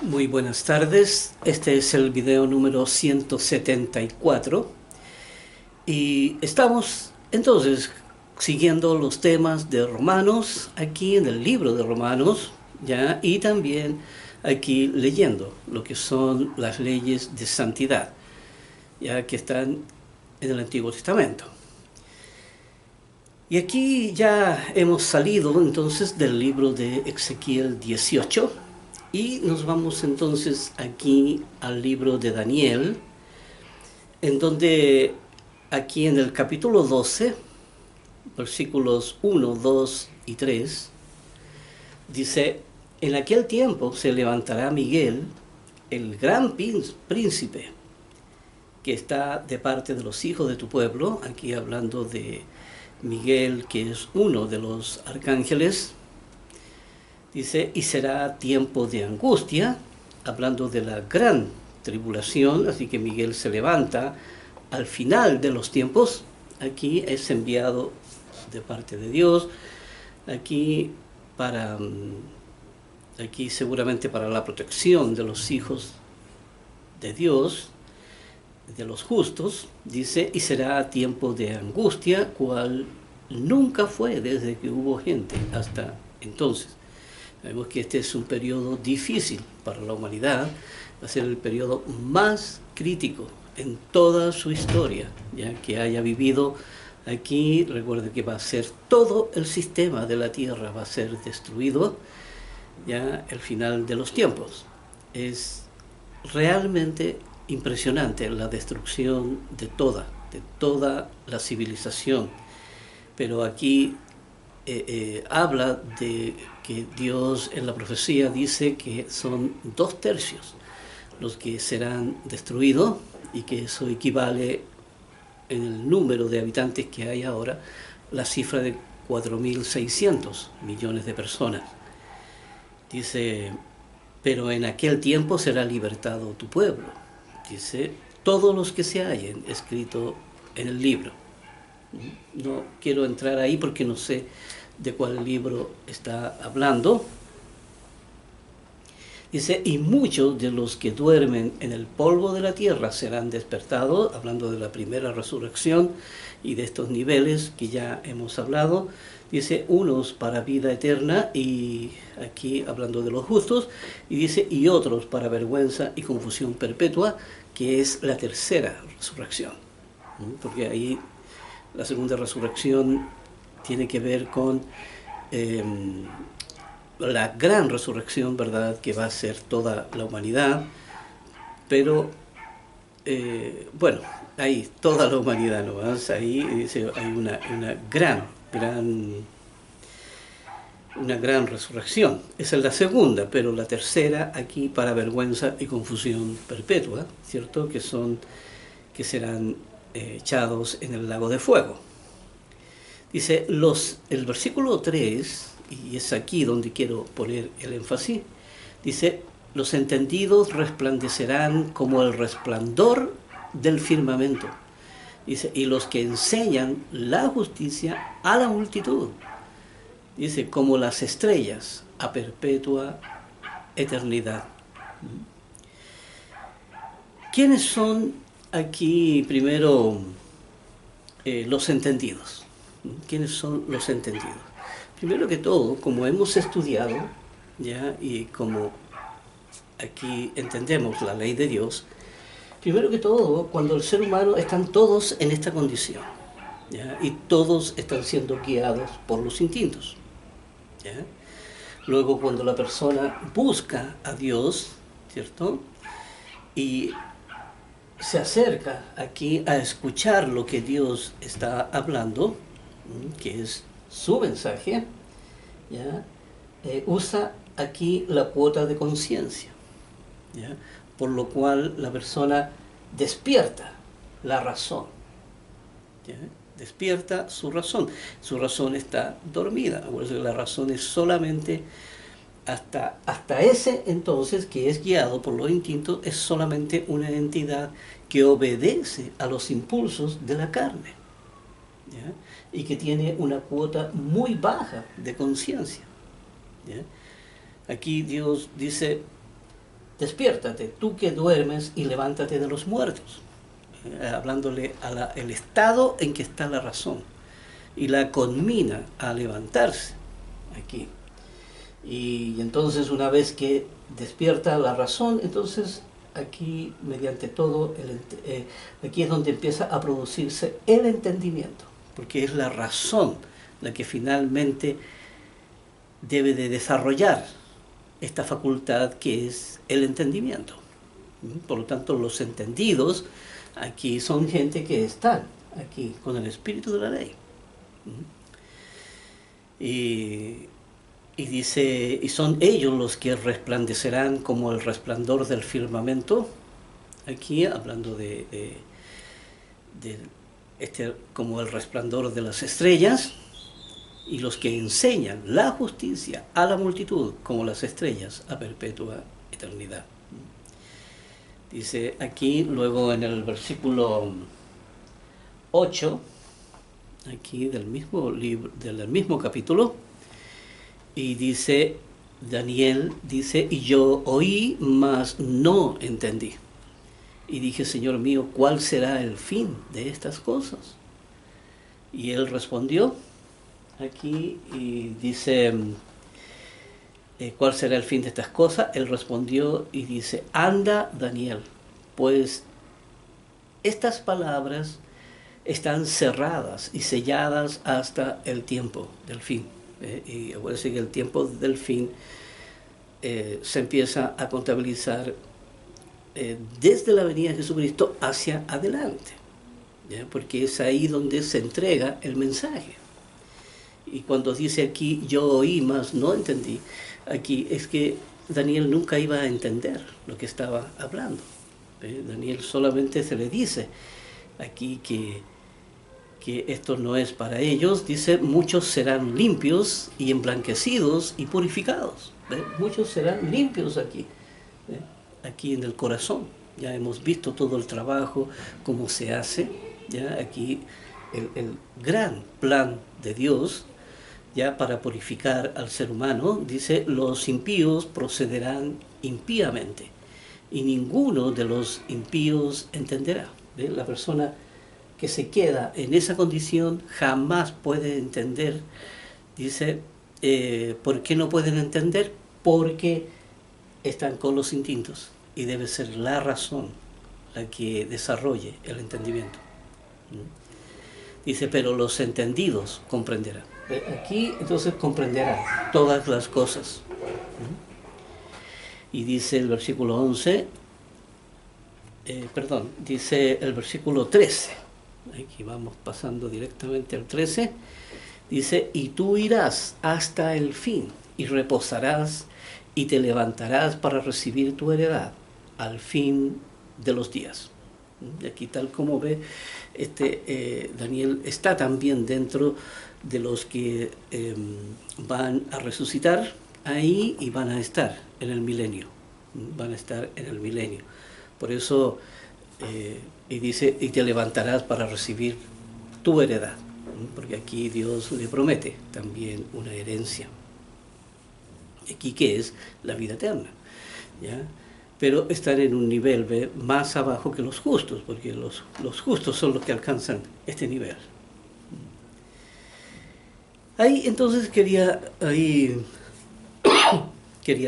Muy buenas tardes, este es el video número 174 y estamos entonces siguiendo los temas de Romanos aquí en el libro de Romanos, ¿ya? Y también aquí leyendo lo que son las leyes de santidad, ya que están en el Antiguo Testamento. Y aquí ya hemos salido entonces del libro de Ezequiel 18 y nos vamos entonces aquí al libro de Daniel, en donde aquí en el capítulo 12, versículos 1, 2 y 3, dice: en aquel tiempo se levantará Miguel, el gran príncipe, que está de parte de los hijos de tu pueblo, aquí hablando de Miguel, que es uno de los arcángeles. Dice, y será tiempo de angustia, hablando de la gran tribulación, así que Miguel se levanta al final de los tiempos. Aquí es enviado de parte de Dios, aquí seguramente para la protección de los hijos de Dios, de los justos. Dice, y será tiempo de angustia, cual nunca fue desde que hubo gente hasta entonces. Sabemos que este es un periodo difícil para la humanidad, va a ser el periodo más crítico en toda su historia, ya que haya vivido aquí. Recuerde que va a ser todo el sistema de la Tierra, va a ser destruido, ya el final de los tiempos. Es realmente impresionante la destrucción de toda la civilización, pero aquí habla de que Dios en la profecía dice que son 2/3 los que serán destruidos, y que eso equivale en el número de habitantes que hay ahora, la cifra de 4.600 millones de personas. Dice, pero en aquel tiempo será libertado tu pueblo. Dice, todos los que se hallen escrito en el libro. No quiero entrar ahí porque no sé de cuál libro está hablando. Dice, y muchos de los que duermen en el polvo de la tierra serán despertados, hablando de la primera resurrección y de estos niveles que ya hemos hablado. Dice, unos para vida eterna, y aquí hablando de los justos, y dice, y otros para vergüenza y confusión perpetua, que es la tercera resurrección. Porque ahí la segunda resurrección tiene que ver con la gran resurrección, ¿verdad?, que va a ser toda la humanidad. Pero, bueno, ahí toda la humanidad, ¿no? Ahí dice, hay una gran resurrección. Esa es la segunda, pero la tercera aquí para vergüenza y confusión perpetua, ¿cierto?, que serán echados en el lago de fuego. Dice, el versículo 3, y es aquí donde quiero poner el énfasis, dice, los entendidos resplandecerán como el resplandor del firmamento. Dice, y los que enseñan la justicia a la multitud. Dice, como las estrellas a perpetua eternidad. ¿Quiénes son aquí primero los entendidos? ¿Quiénes son los entendidos? Primero que todo, como hemos estudiado, ¿ya?, y como aquí entendemos la ley de Dios, primero que todo, cuando el ser humano están todos en esta condición, ¿ya?, y todos están siendo guiados por los instintos, ¿ya? Luego, cuando la persona busca a Dios, ¿cierto?, y se acerca aquí a escuchar lo que Dios está hablando, que es su mensaje, ¿ya?, usa aquí la cuota de conciencia, ¿ya?, por lo cual la persona despierta la razón, ¿ya?, despierta su razón. Su razón está dormida, por eso la razón es solamente hasta ese entonces, que es guiado por los instintos, es solamente una entidad que obedece a los impulsos de la carne, ¿ya?, y que tiene una cuota muy baja de conciencia, ¿ya? Aquí Dios dice, despiértate, tú que duermes, y levántate de los muertos. Hablándole al estado en que está la razón, y la conmina a levantarse aquí. Y entonces, una vez que despierta la razón, entonces aquí, mediante todo, aquí es donde empieza a producirse el entendimiento, porque es la razón la que finalmente debe de desarrollar esta facultad que es el entendimiento. Por lo tanto, los entendidos aquí son gente que están aquí con el espíritu de la ley. Y dice, y son ellos los que resplandecerán como el resplandor del firmamento, aquí hablando de como el resplandor de las estrellas, y los que enseñan la justicia a la multitud como las estrellas a perpetua eternidad. Dice aquí, luego en el versículo 8, aquí del mismo capítulo, y dice, Daniel dice, y yo oí, mas no entendí. Y dije, Señor mío, ¿cuál será el fin de estas cosas? Y él respondió, aquí, y dice, ¿cuál será el fin de estas cosas? Él respondió y dice, anda, Daniel, pues estas palabras están cerradas y selladas hasta el tiempo del fin. Y acuérdense que el tiempo del fin se empieza a contabilizar desde la venida de Jesucristo hacia adelante, ¿ya? Porque es ahí donde se entrega el mensaje. Y cuando dice aquí, yo oí, mas no entendí, aquí es que Daniel nunca iba a entender lo que estaba hablando. Daniel solamente se le dice aquí que esto no es para ellos. Dice, muchos serán limpios y emblanquecidos y purificados. Muchos serán limpios aquí, aquí en el corazón. Ya hemos visto todo el trabajo, cómo se hace, ya aquí el gran plan de Dios, ya para purificar al ser humano. Dice, los impíos procederán impíamente y ninguno de los impíos entenderá. La persona que se queda en esa condición jamás puede entender. Dice, ¿por qué no pueden entender? Porque están con los instintos y debe ser la razón la que desarrolle el entendimiento. Dice, pero los entendidos comprenderán. Aquí entonces comprenderán todas las cosas. Y dice el versículo 11, dice el versículo 13, aquí vamos pasando directamente al 13, dice, y tú irás hasta el fin y reposarás y te levantarás para recibir tu heredad al fin de los días. Y aquí, tal como ve, Daniel está también dentro de los que van a resucitar ahí y van a estar en el milenio. Van a estar en el milenio. Por eso, y dice, y te levantarás para recibir tu heredad. Porque aquí Dios le promete también una herencia. Aquí, que es la vida eterna, ¿ya? Pero están en un nivel más abajo que los justos, porque los justos son los que alcanzan este nivel. Ahí entonces quería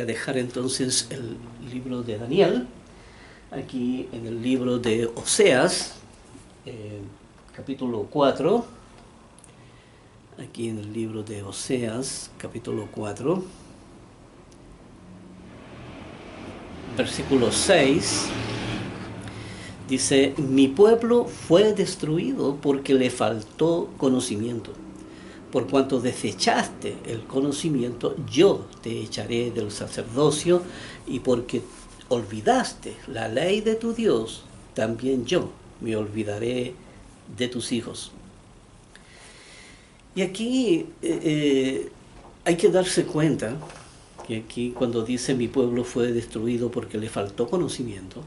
dejar entonces el libro de Daniel, aquí en el libro de Oseas, capítulo 4, aquí en el libro de Oseas, capítulo 4, versículo 6, dice, mi pueblo fue destruido porque le faltó conocimiento. Por cuanto desechaste el conocimiento, yo te echaré del sacerdocio, y porque olvidaste la ley de tu Dios, también yo me olvidaré de tus hijos. Y aquí hay que darse cuenta que aquí, cuando dice mi pueblo fue destruido porque le faltó conocimiento,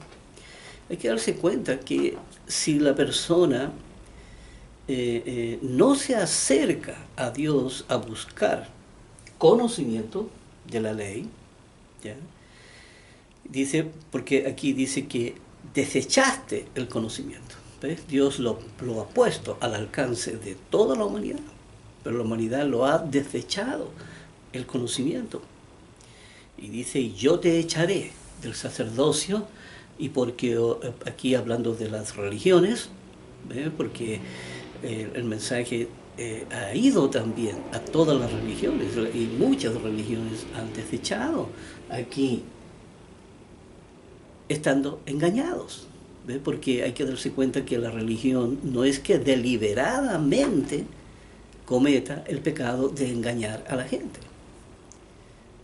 hay que darse cuenta que si la persona no se acerca a Dios a buscar conocimiento de la ley, ¿ya? Dice, porque aquí dice que desechaste el conocimiento. ¿Ves? Dios lo ha puesto al alcance de toda la humanidad, pero la humanidad lo ha desechado, el conocimiento. Y dice, y yo te echaré del sacerdocio, y porque aquí hablando de las religiones, ¿ves? Porque el mensaje ha ido también a todas las religiones, y muchas religiones han desechado aquí, estando engañados. ¿Ve? Porque hay que darse cuenta que la religión no es que deliberadamente cometa el pecado de engañar a la gente,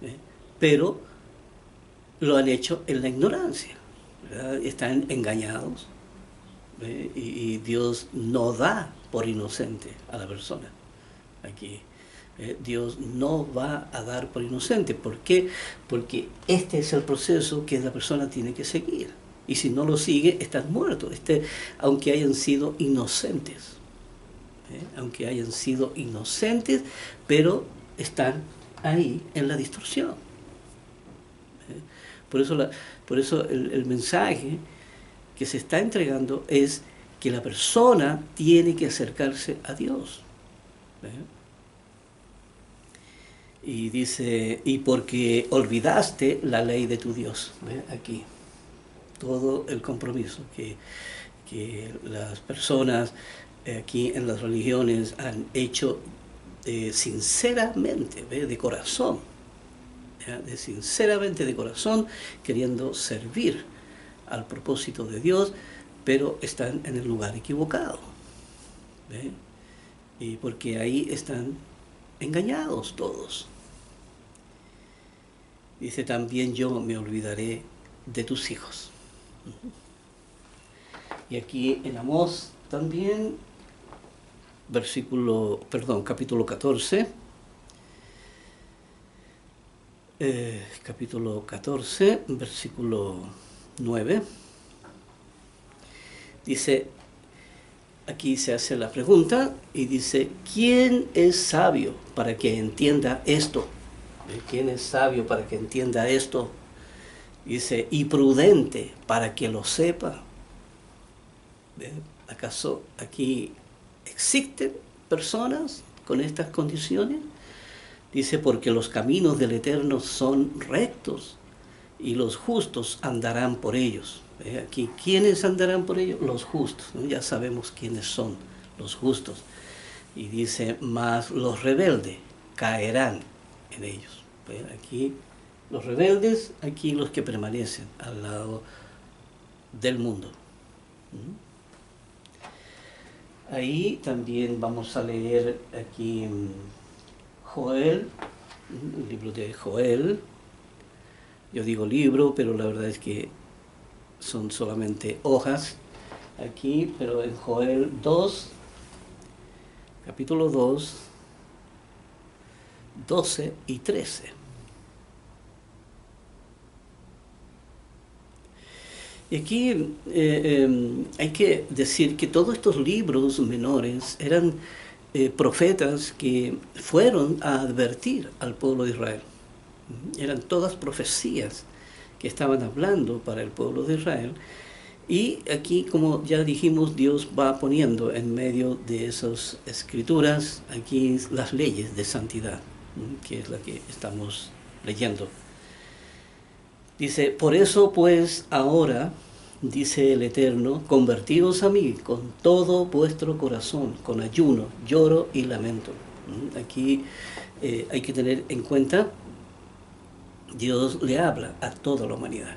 ¿ve? Pero lo han hecho en la ignorancia, ¿verdad? Están engañados, ¿ve? Y Dios no da por inocente a la persona. Aquí Dios no va a dar por inocente. ¿Por qué? Porque este es el proceso que la persona tiene que seguir. Y si no lo sigue, estás muerto, aunque hayan sido inocentes. Aunque hayan sido inocentes, pero están ahí en la distorsión. Por eso el mensaje que se está entregando es que la persona tiene que acercarse a Dios. Y dice, y porque olvidaste la ley de tu Dios. Aquí, todo el compromiso que las personas aquí en las religiones han hecho sinceramente, de corazón, sinceramente de corazón, queriendo servir al propósito de Dios, pero están en el lugar equivocado. ¿Ve? Y porque ahí están engañados todos. Dice, también yo me olvidaré de tus hijos. Y aquí en Amós también, capítulo 14, capítulo 14, versículo 9, dice, aquí se hace la pregunta y dice, ¿quién es sabio para que entienda esto? ¿Quién es sabio para que entienda esto? Dice, y prudente para que lo sepa. ¿Acaso aquí existen personas con estas condiciones? Dice, porque los caminos del Eterno son rectos y los justos andarán por ellos. Aquí, ¿quiénes andarán por ellos? Los justos, ¿no? Ya sabemos quiénes son los justos. Y dice, mas los rebeldes caerán en ellos. Aquí los rebeldes, aquí los que permanecen al lado del mundo. Ahí también vamos a leer aquí Joel, el libro de Joel. Yo digo libro, pero la verdad es que son solamente hojas aquí, pero en Joel 2, capítulo 2, 12 y 13. Y aquí hay que decir que todos estos libros menores eran profetas que fueron a advertir al pueblo de Israel. Eran todas profecías que estaban hablando para el pueblo de Israel. Y aquí, como ya dijimos, Dios va poniendo en medio de esas escrituras aquí las leyes de santidad, que es la que estamos leyendo. Dice, por eso pues ahora, dice el Eterno, convertíos a mí con todo vuestro corazón, con ayuno, lloro y lamento. Aquí hay que tener en cuenta, Dios le habla a toda la humanidad.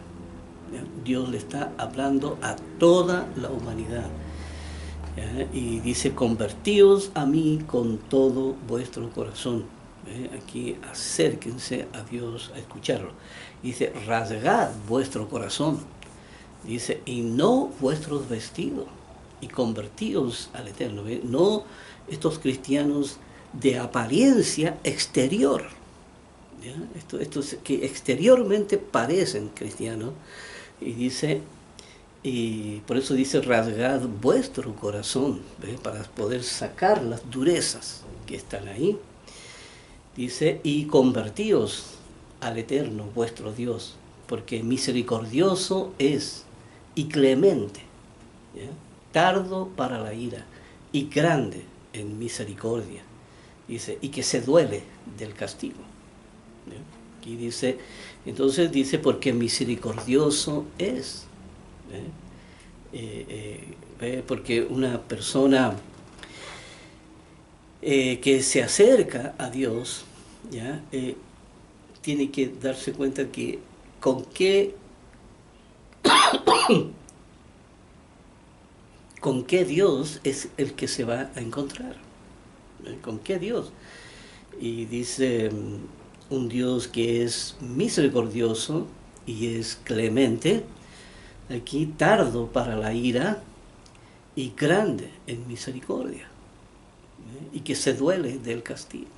Dios le está hablando a toda la humanidad. Y dice, convertíos a mí con todo vuestro corazón. Aquí acérquense a Dios a escucharlo. Dice, rasgad vuestro corazón. Dice, y no vuestros vestidos. Y convertíos al Eterno. No estos cristianos de apariencia exterior. Estos que exteriormente parecen cristianos. Y dice, y por eso dice, rasgad vuestro corazón, para poder sacar las durezas que están ahí. Dice, y convertíos al Eterno, vuestro Dios, porque misericordioso es y clemente, ¿ya? Tardo para la ira y grande en misericordia, dice, y que se duele del castigo. ¿Ya? Aquí dice, entonces dice, porque misericordioso es. Porque una persona que se acerca a Dios, ¿ya? Tiene que darse cuenta que con qué, con qué Dios es el que se va a encontrar. ¿Con qué Dios? Y dice un Dios que es misericordioso y es clemente, aquí tardo para la ira y grande en misericordia, y que se duele del castigo.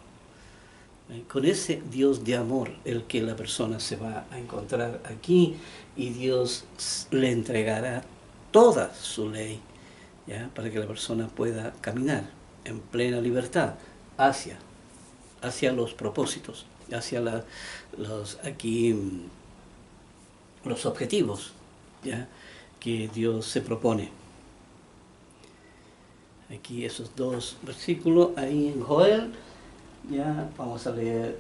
Con ese Dios de amor el que la persona se va a encontrar aquí, y Dios le entregará toda su ley, ¿ya? Para que la persona pueda caminar en plena libertad hacia los propósitos, hacia los objetivos, ¿ya? Que Dios se propone. Aquí esos dos versículos, ahí en Joel, ya vamos a leer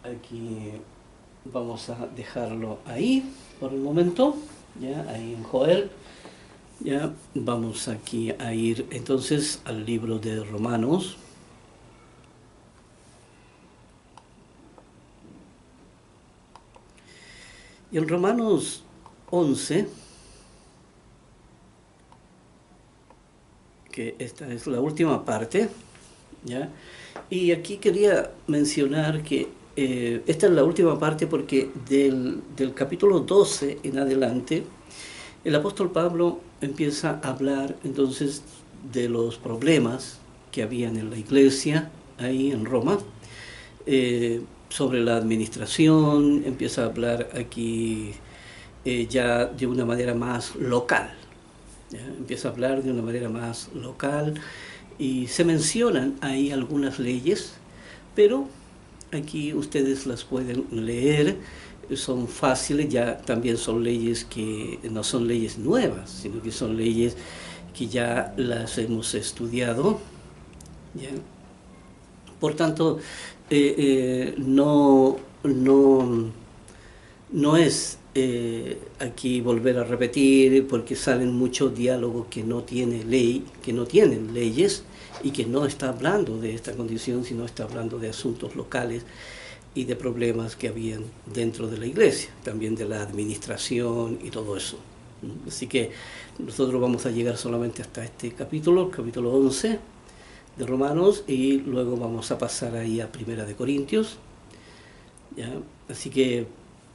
aquí, vamos a dejarlo ahí por el momento, ya ahí en Joel. Ya vamos aquí a ir entonces al libro de Romanos. Y en Romanos 11, que esta es la última parte, ¿ya? Y aquí quería mencionar que esta es la última parte porque del capítulo 12 en adelante, el apóstol Pablo empieza a hablar entonces de los problemas que habían en la iglesia ahí en Roma, sobre la administración, empieza a hablar aquí ya de una manera más local, ¿ya? Empieza a hablar de una manera más local y se mencionan ahí algunas leyes, pero aquí ustedes las pueden leer, son fáciles, ya también son leyes que no son leyes nuevas, sino que son leyes que ya las hemos estudiado, ¿ya? Por tanto, no es aquí volver a repetir, porque salen muchos diálogos que no tienen ley, que no tienen leyes, y que no está hablando de esta condición, sino está hablando de asuntos locales y de problemas que habían dentro de la iglesia, también de la administración y todo eso. Así que nosotros vamos a llegar solamente hasta este capítulo, capítulo 11 de Romanos, y luego vamos a pasar ahí a Primera de Corintios, ¿ya? Así que,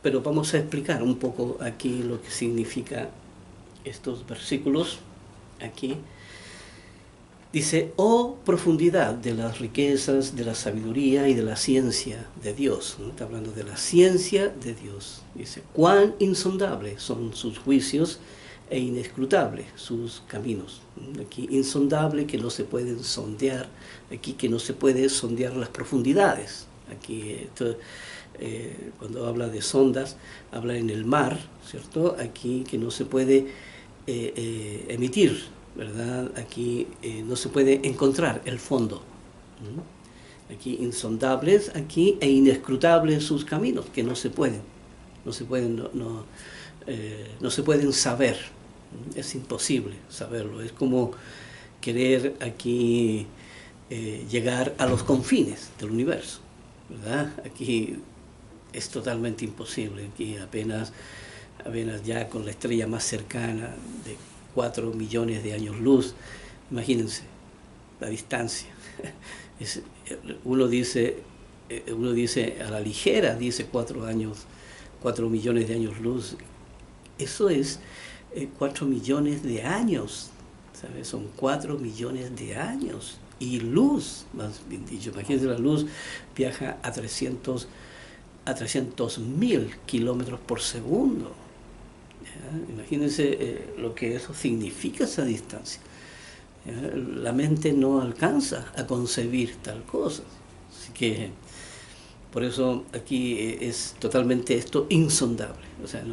pero vamos a explicar un poco aquí lo que significa estos versículos aquí. Dice, oh profundidad de las riquezas, de la sabiduría y de la ciencia de Dios, ¿no? Está hablando de la ciencia de Dios. Dice, cuán insondables son sus juicios e inescrutables sus caminos. Aquí insondable, que no se pueden sondear, aquí que no se puede sondear las profundidades. Aquí cuando habla de sondas, habla en el mar, ¿cierto? Aquí que no se puede emitir, ¿verdad? Aquí no se puede encontrar el fondo. Aquí insondables, aquí e inescrutables sus caminos, que no se pueden, no se pueden saber. Es imposible saberlo. Es como querer aquí llegar a los confines del universo, ¿verdad? Aquí es totalmente imposible. Aquí apenas ya con la estrella más cercana de 4 millones de años luz, imagínense la distancia. Uno dice a la ligera, dice 4 millones de años luz. Eso es 4 millones de años, ¿sabes? Son 4 millones de años. Y luz, más bien dicho, imagínense, la luz viaja a 300.000 kilómetros por segundo. ¿Ya? Imagínense lo que eso significa, esa distancia. ¿Ya? La mente no alcanza a concebir tal cosa. Así que Por eso aquí es totalmente esto insondable. O sea,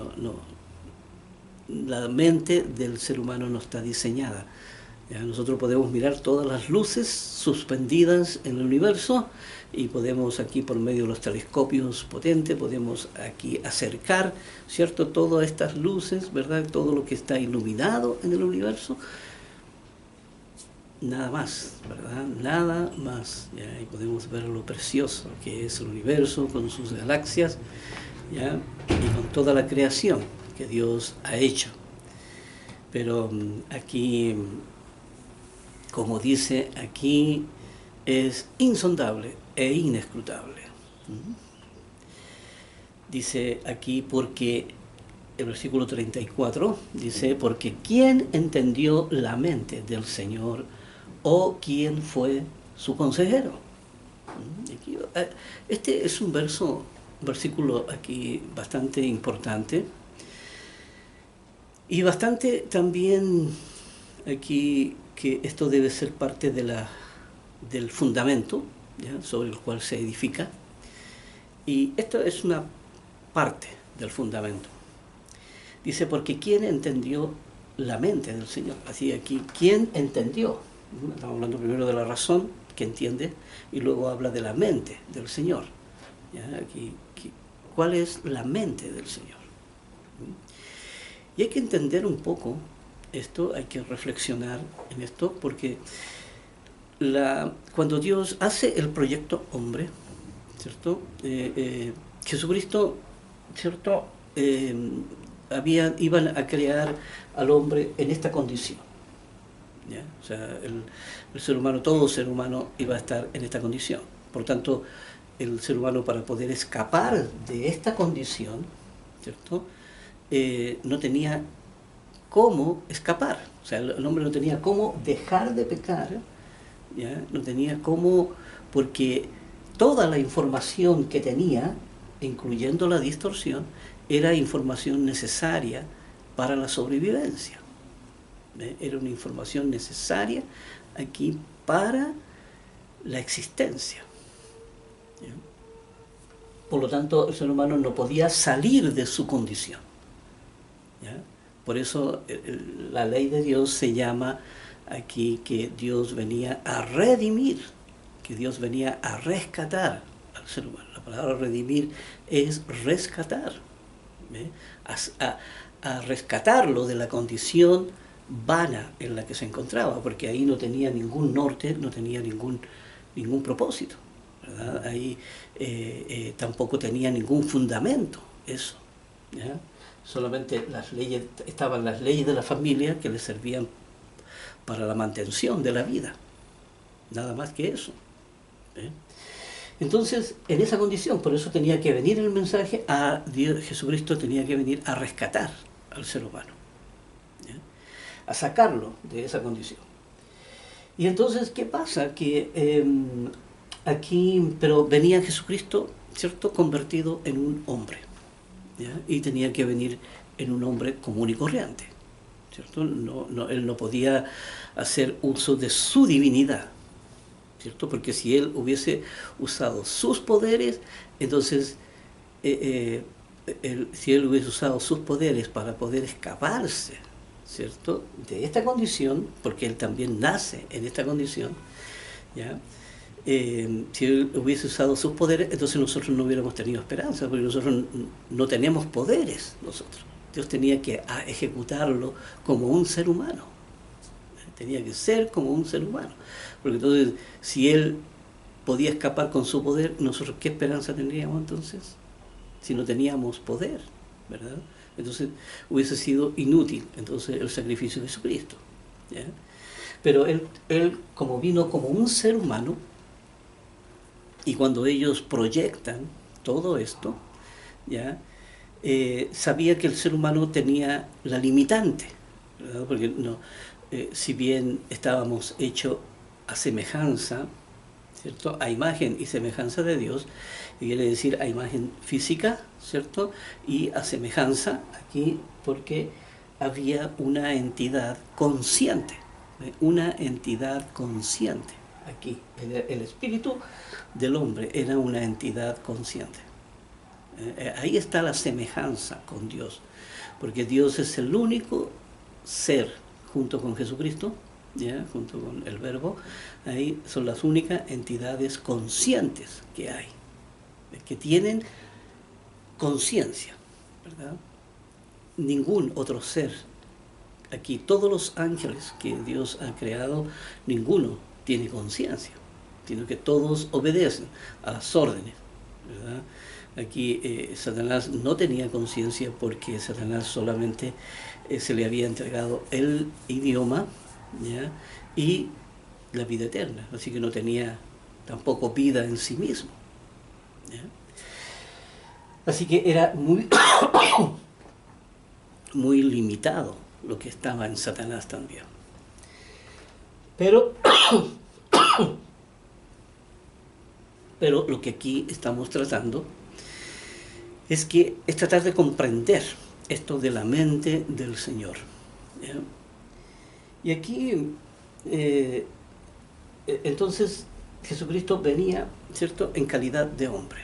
la mente del ser humano no está diseñada. ¿Ya? Nosotros podemos mirar todas las luces suspendidas en el universo y podemos aquí por medio de los telescopios potentes, podemos aquí acercar, ¿cierto? Todas estas luces, ¿verdad? Todo lo que está iluminado en el universo. Nada más, ¿verdad? Nada más. ¿Ya? Y podemos ver lo precioso que es el universo con sus galaxias, ¿ya? Y con toda la creación que Dios ha hecho. Pero aquí, como dice aquí, es insondable e inescrutable. Dice aquí porque, el versículo 34, dice, porque ¿quién entendió la mente del Señor o quién fue su consejero? Este es un versículo aquí bastante importante y bastante también aquí que esto debe ser parte del fundamento, ¿ya? Sobre el cual se edifica. Y esto es una parte del fundamento. Dice, porque ¿quién entendió la mente del Señor? Así aquí, ¿quién entendió? Estamos hablando primero de la razón, que entiende, y luego habla de la mente del Señor. ¿Ya? Aquí, ¿cuál es la mente del Señor? Y hay que entender un poco esto, hay que reflexionar en esto, porque cuando Dios hace el proyecto hombre, ¿cierto? Jesucristo, ¿cierto? Iban a crear al hombre en esta condición. ¿Ya? O sea, el ser humano, todo ser humano iba a estar en esta condición. Por tanto, el ser humano para poder escapar de esta condición, ¿cierto? No tenía cómo escapar. O sea, el hombre no tenía cómo dejar de pecar, ¿ya? No tenía cómo, porque toda la información que tenía, incluyendo la distorsión, era información necesaria para la sobrevivencia. Era una información necesaria aquí para la existencia. ¿Ya? Por lo tanto, el ser humano no podía salir de su condición. ¿Ya? Por eso la ley de Dios se llama aquí que Dios venía a redimir, que Dios venía a rescatar al ser humano. La palabra redimir es rescatar, a rescatarlo de la condición vana en la que se encontraba, porque ahí no tenía ningún norte, no tenía ningún propósito, ¿verdad? Ahí tampoco tenía ningún fundamento eso, ¿ya? Solamente estaban las leyes de la familia que le servían para la mantención de la vida, nada más que eso. Entonces, en esa condición, por eso tenía que venir el mensaje a Dios. Jesucristo tenía que venir a rescatar al ser humano, ¿ya? A sacarlo de esa condición. Y entonces, ¿qué pasa? Que aquí, pero venía Jesucristo, ¿cierto?, convertido en un hombre, ¿ya? Y tenía que venir en un hombre común y corriente, ¿cierto? Él no podía hacer uso de su divinidad, ¿cierto? Porque si él hubiese usado sus poderes, entonces, si él hubiese usado sus poderes para poder escaparse, ¿cierto?, de esta condición, porque él también nace en esta condición, ¿ya? Si él hubiese usado sus poderes, entonces nosotros no hubiéramos tenido esperanza, porque nosotros no tenemos poderes, nosotros. Dios tenía que ejecutarlo como un ser humano. Tenía que ser como un ser humano. Porque entonces, si él podía escapar con su poder, nosotros ¿qué esperanza tendríamos entonces? Si no teníamos poder, ¿verdad? Entonces hubiese sido inútil entonces el sacrificio de Jesucristo, ¿ya? Pero él como vino como un ser humano, y cuando ellos proyectan todo esto, ¿ya? Sabía que el ser humano tenía la limitante, ¿verdad? Porque si bien estábamos hechos a semejanza, ¿cierto?, a imagen y semejanza de Dios, y quiere decir a imagen física, ¿cierto?, y a semejanza aquí porque había una entidad consciente, una entidad consciente, aquí. El espíritu del hombre era una entidad consciente. Ahí está la semejanza con Dios, porque Dios es el único ser, junto con Jesucristo, ¿ya? Junto con el Verbo, ahí son las únicas entidades conscientes que hay, que tienen conciencia, ¿verdad? Ningún otro ser aquí, todos los ángeles que Dios ha creado, ninguno tiene conciencia, sino que todos obedecen a las órdenes, ¿verdad? Aquí Satanás no tenía conciencia porque Satanás solamente se le había entregado el idioma, ¿ya? Y la vida eterna, así que no tenía tampoco vida en sí mismo, ¿ya? Así que era muy, muy limitado lo que estaba en Satanás también. Pero lo que aquí estamos tratando es tratar de comprender esto de la mente del Señor, ¿ya? Y aquí, entonces, Jesucristo venía, ¿cierto?, en calidad de hombre,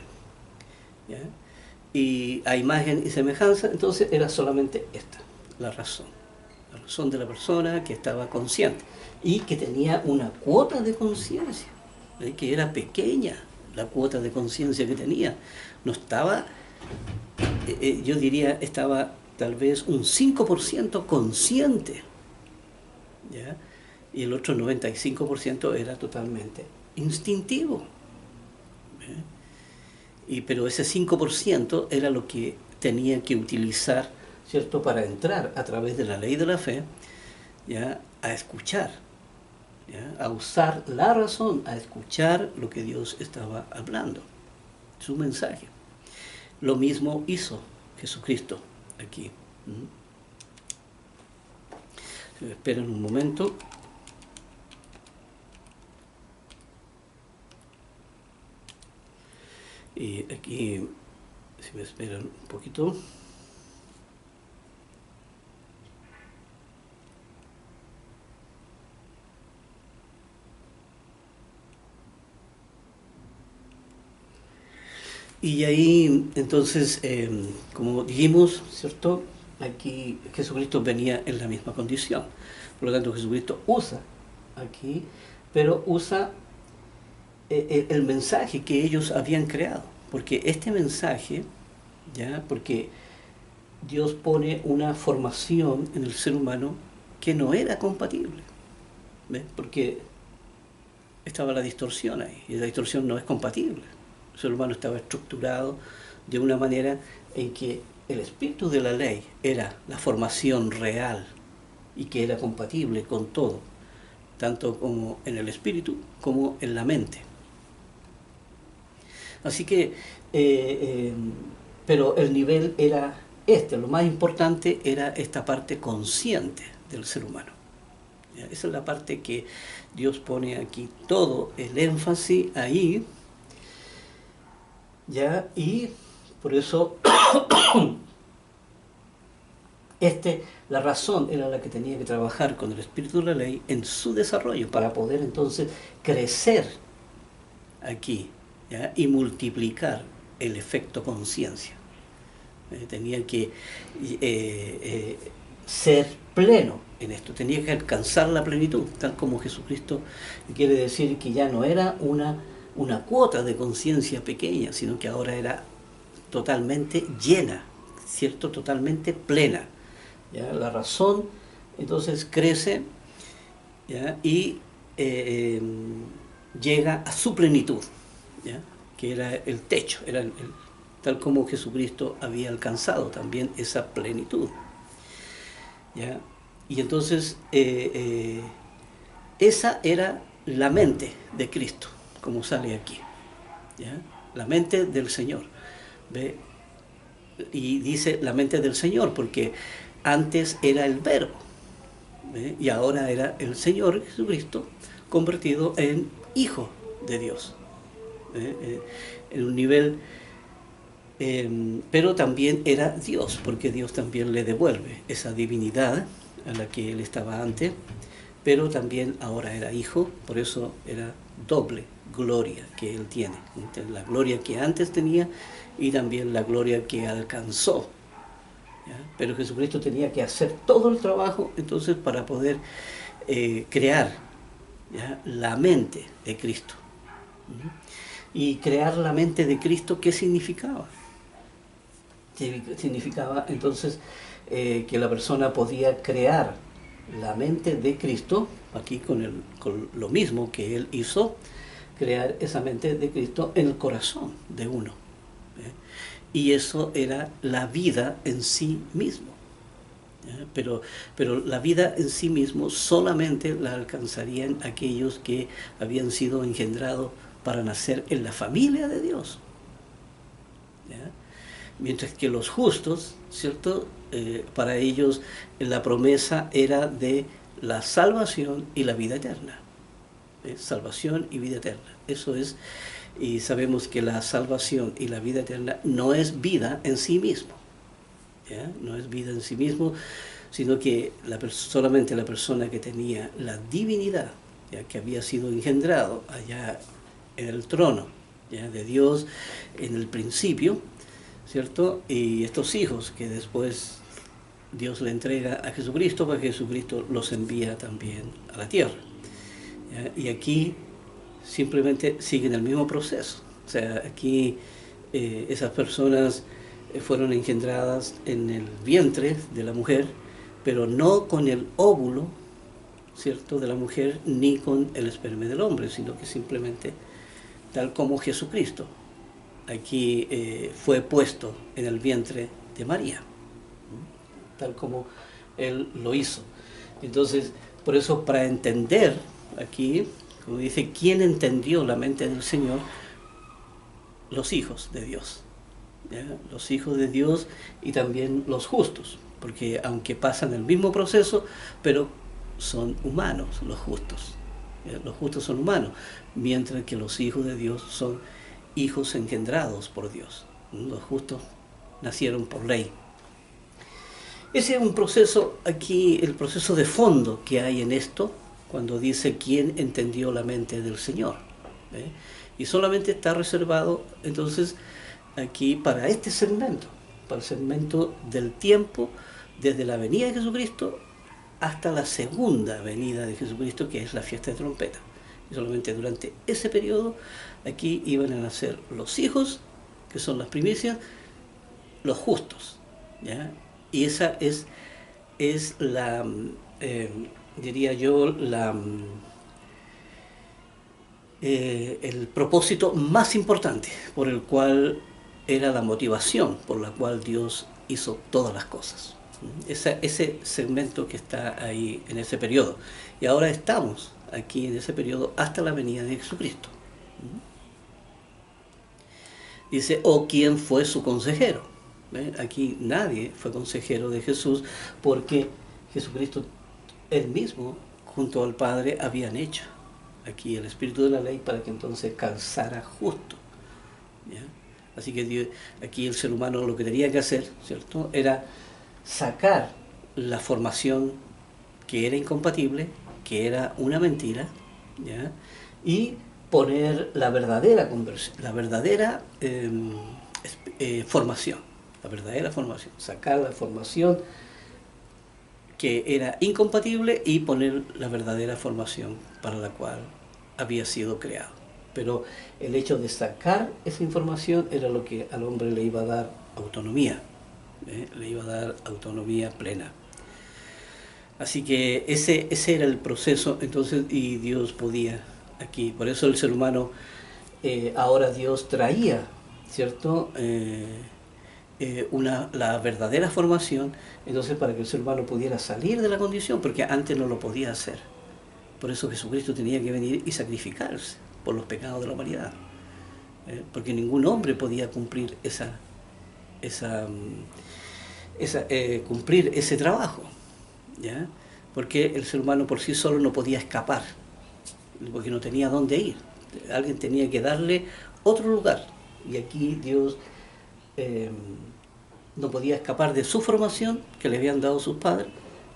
¿ya? Y a imagen y semejanza, entonces era solamente esta, la razón de la persona que estaba consciente y que tenía una cuota de conciencia, que era pequeña la cuota de conciencia que tenía, no estaba, yo diría, estaba tal vez un 5% consciente, ¿ya? Y el otro 95% era totalmente instintivo, ¿ya? Pero ese 5% era lo que tenía que utilizar, ¿cierto?, para entrar a través de la ley de la fe, ¿ya?, a escuchar, ¿ya?, a usar la razón, a escuchar lo que Dios estaba hablando, su mensaje. Lo mismo hizo Jesucristo aquí. Esperen un momento. Y aquí, si me esperan un poquito. Y ahí, entonces, como dijimos, ¿cierto?, aquí Jesucristo venía en la misma condición. Por lo tanto, Jesucristo usa aquí, pero usa el mensaje que ellos habían creado. Porque este mensaje, ¿ya?, porque Dios pone una formación en el ser humano que no era compatible, ¿ves? Porque estaba la distorsión ahí, y la distorsión no es compatible. El ser humano estaba estructurado de una manera en que el espíritu de la ley era la formación real y que era compatible con todo, tanto como en el espíritu como en la mente. Así que, pero el nivel era lo más importante era esta parte consciente del ser humano. ¿Ya? Esa es la parte que Dios pone aquí, todo el énfasis ahí, ¿ya? Y por eso la razón era la que tenía que trabajar con el espíritu de la ley en su desarrollo para poder entonces crecer aquí, ¿ya?, y multiplicar el efecto conciencia. Tenía que ser pleno en esto, tenía que alcanzar la plenitud, tal como Jesucristo. Quiere decir que ya no era una cuota de conciencia pequeña, sino que ahora era totalmente llena, ¿cierto?, totalmente plena, ¿ya? La razón entonces crece, ¿ya?, y llega a su plenitud, ¿ya?, que era el techo, era tal como Jesucristo había alcanzado también esa plenitud, ¿ya? Y entonces esa era la mente de Cristo, como sale aquí, ¿ya?, la mente del Señor. ¿Ve? Y dice la mente del Señor porque antes era el Verbo, ¿ve?, y ahora era el Señor Jesucristo convertido en Hijo de Dios, en un nivel, pero también era Dios, porque Dios también le devuelve esa divinidad a la que él estaba antes, pero también ahora era hijo, por eso era doble gloria que él tiene. Entonces, la gloria que antes tenía y también la gloria que alcanzó. ¿Ya? Pero Jesucristo tenía que hacer todo el trabajo entonces para poder crear, ¿ya?, la mente de Cristo. Y crear la mente de Cristo, ¿qué significaba? Significaba entonces que la persona podía crear la mente de Cristo, aquí con lo mismo que Él hizo, crear esa mente de Cristo en el corazón de uno. Y eso era la vida en sí mismo. Pero la vida en sí mismo solamente la alcanzarían aquellos que habían sido engendrados para nacer en la familia de Dios. ¿Ya? Mientras que los justos, ¿cierto? Para ellos la promesa era de la salvación y la vida eterna. Salvación y vida eterna. Eso es, y sabemos que la salvación y la vida eterna no es vida en sí mismo. ¿Ya? No es vida en sí mismo, sino que solamente la persona que tenía la divinidad, ¿ya?, que había sido engendrado allá en el trono, ¿ya?, de Dios en el principio, ¿cierto? Y estos hijos que después Dios le entrega a Jesucristo, para que Jesucristo los envía también a la tierra. ¿Ya? Y aquí simplemente siguen el mismo proceso. O sea, aquí esas personas fueron engendradas en el vientre de la mujer, pero no con el óvulo, ¿cierto?, de la mujer, ni con el esperma del hombre, sino que simplemente tal como Jesucristo aquí fue puesto en el vientre de María, tal como Él lo hizo. Entonces, por eso, para entender aquí, como dice, ¿quién entendió la mente del Señor? Los hijos de Dios. ¿Ya? Los hijos de Dios y también los justos, porque aunque pasan el mismo proceso, pero son humanos los justos. ¿Ya? Los justos son humanos, mientras que los hijos de Dios son hijos engendrados por Dios. Los justos nacieron por ley. Ese es un proceso aquí, el proceso de fondo que hay en esto, cuando dice quién entendió la mente del Señor. Y solamente está reservado entonces aquí para este segmento, para el segmento del tiempo desde la venida de Jesucristo hasta la segunda venida de Jesucristo, que es la fiesta de trompeta. Y solamente durante ese periodo aquí iban a nacer los hijos, que son las primicias, los justos, ¿ya? Y esa es la, diría yo, el propósito más importante por el cual era la motivación por la cual Dios hizo todas las cosas. Ese segmento que está ahí en ese periodo. Y ahora estamos aquí en ese periodo hasta la venida de Jesucristo. Dice, ¿o quién fue su consejero? Aquí nadie fue consejero de Jesús, porque Jesucristo él mismo junto al Padre habían hecho aquí el espíritu de la ley para que entonces calzara justo. ¿Ya? Así que Dios, aquí el ser humano lo que tenía que hacer, ¿cierto?, era sacar la formación que era incompatible, que era una mentira, ¿ya?, y poner la verdadera formación, la verdadera formación, sacar la formación que era incompatible y poner la verdadera formación para la cual había sido creado. Pero el hecho de sacar esa información era lo que al hombre le iba a dar autonomía, le iba a dar autonomía plena. Así que ese era el proceso, entonces, y Dios podía aquí. Por eso el ser humano, ahora Dios traía, ¿cierto?, la verdadera formación, entonces para que el ser humano pudiera salir de la condición, porque antes no lo podía hacer. Por eso Jesucristo tenía que venir y sacrificarse por los pecados de la humanidad, porque ningún hombre podía cumplir cumplir ese trabajo, ¿ya? Porque el ser humano por sí solo no podía escapar, porque no tenía dónde ir. Alguien tenía que darle otro lugar, y aquí Dios no podía escapar de su formación que le habían dado sus padres,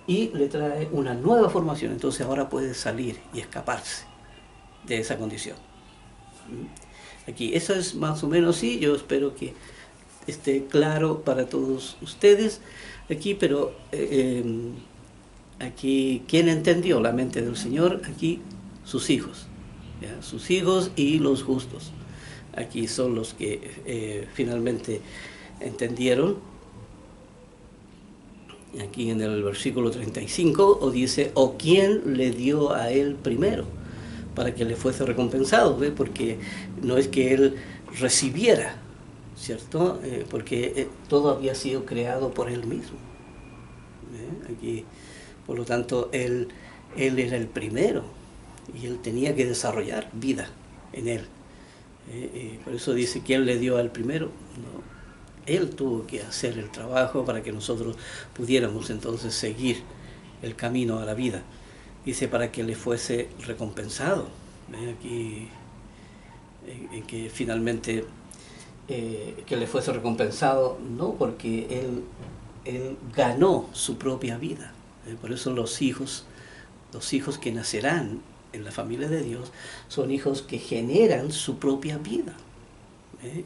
y le trae una nueva formación. Entonces ahora puede salir y escaparse de esa condición. Aquí, eso es más o menos así. Yo espero que esté claro para todos ustedes aquí, pero aquí, ¿quién entendió la mente del Señor? Aquí, sus hijos, ¿ya? Sus hijos y los justos. Aquí son los que finalmente entendieron. Aquí en el versículo 35 o dice, o quién le dio a él primero para que le fuese recompensado, ¿ve? Porque no es que él recibiera, ¿cierto? Porque todo había sido creado por él mismo. Aquí, por lo tanto, él era el primero y él tenía que desarrollar vida en él. Por eso dice, ¿quién le dio al primero? No, él tuvo que hacer el trabajo para que nosotros pudiéramos entonces seguir el camino a la vida. Dice, para que le fuese recompensado. Aquí, que finalmente que le fuese recompensado, no porque él ganó su propia vida. Por eso los hijos que nacerán en la familia de Dios son hijos que generan su propia vida.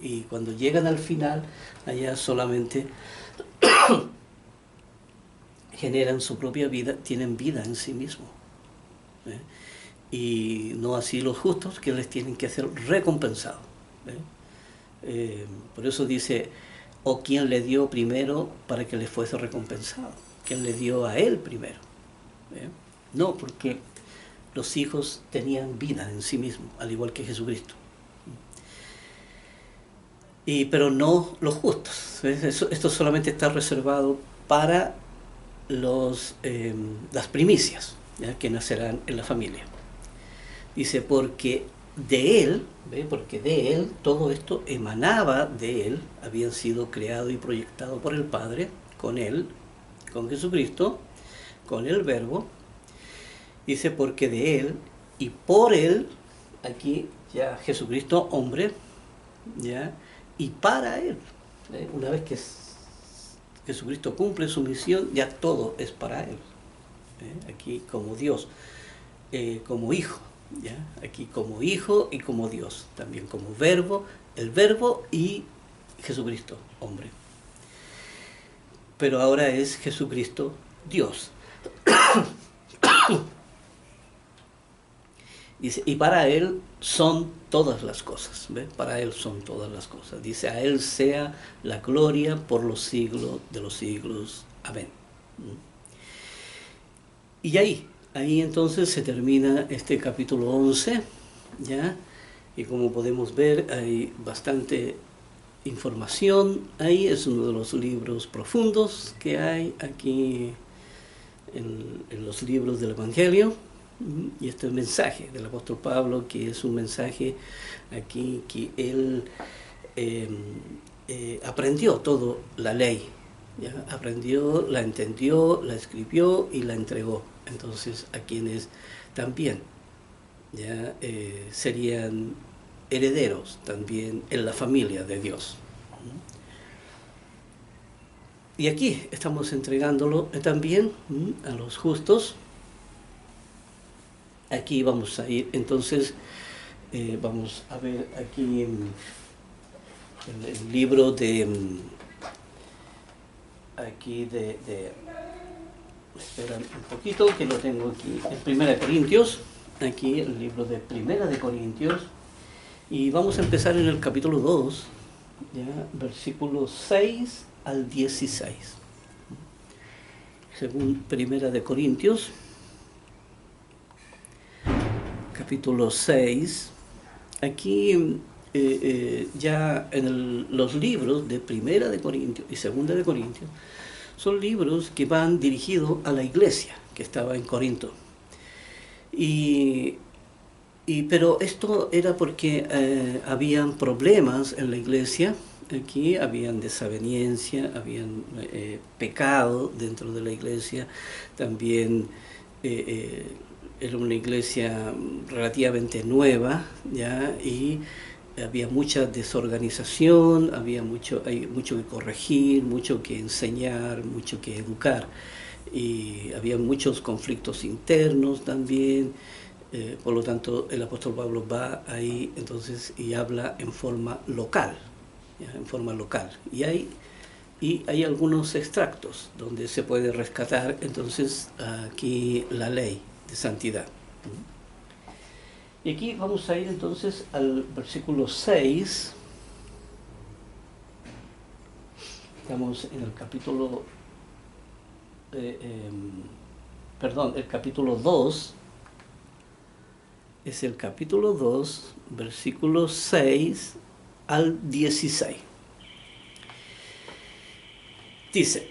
Y cuando llegan al final, allá solamente generan su propia vida, tienen vida en sí mismos. Y no así los justos, que les tienen que ser recompensados. Por eso dice, o quien le dio primero para que le fuese recompensado. Quien le dio a él primero. No, porque los hijos tenían vida en sí mismos, al igual que Jesucristo. Pero no los justos. Esto solamente está reservado para las primicias, ¿ya? Que nacerán en la familia. Dice, porque de él, porque de él, todo esto emanaba de él, habían sido creado y proyectado por el Padre, con él, con Jesucristo, con el Verbo. Dice, porque de él y por él, aquí ya Jesucristo, hombre, ya, y para él. Una vez que Jesucristo cumple su misión, ya todo es para él. Aquí como Dios, como hijo, ¿ya? Aquí como hijo y como Dios, también como verbo, el verbo y Jesucristo, hombre. Pero ahora es Jesucristo Dios. Dice, y para él son todas las cosas, ¿ve? Para él son todas las cosas. Dice, a él sea la gloria por los siglos de los siglos. Amén. Y ahí entonces se termina este capítulo 11, ¿ya? Y como podemos ver, hay bastante información ahí. Es uno de los libros profundos que hay aquí en los libros del Evangelio. Y este es el mensaje del apóstol Pablo, que es un mensaje aquí que él aprendió toda la ley, ¿ya? Aprendió, la entendió, la escribió y la entregó. Entonces a quienes también ya serían herederos también en la familia de Dios. Y aquí estamos entregándolo también a los justos. Aquí vamos a ir, entonces, vamos a ver aquí el libro de, espera un poquito, que lo tengo aquí, en Primera de Corintios, aquí el libro de Primera de Corintios, y vamos a empezar en el capítulo 2, ¿ya? Versículos 6 al 16, según Primera de Corintios, capítulo 6, aquí ya en los libros de Primera de Corintios y Segunda de Corintios, son libros que van dirigidos a la iglesia que estaba en Corinto. Pero esto era porque habían problemas en la iglesia, aquí habían desaveniencia, habían pecado dentro de la iglesia, también era una iglesia relativamente nueva, ¿ya? Y había mucha desorganización, hay mucho que corregir, mucho que enseñar, mucho que educar. y había muchos conflictos internos también. Por lo tanto, el apóstol Pablo va ahí entonces y habla en forma local, ¿ya? En forma local. Y hay algunos extractos donde se puede rescatar entonces aquí la ley de santidad. Y aquí vamos a ir entonces al versículo 6. Estamos en el capítulo, el capítulo 2. Es el capítulo 2, versículos 6 al 16. Dice,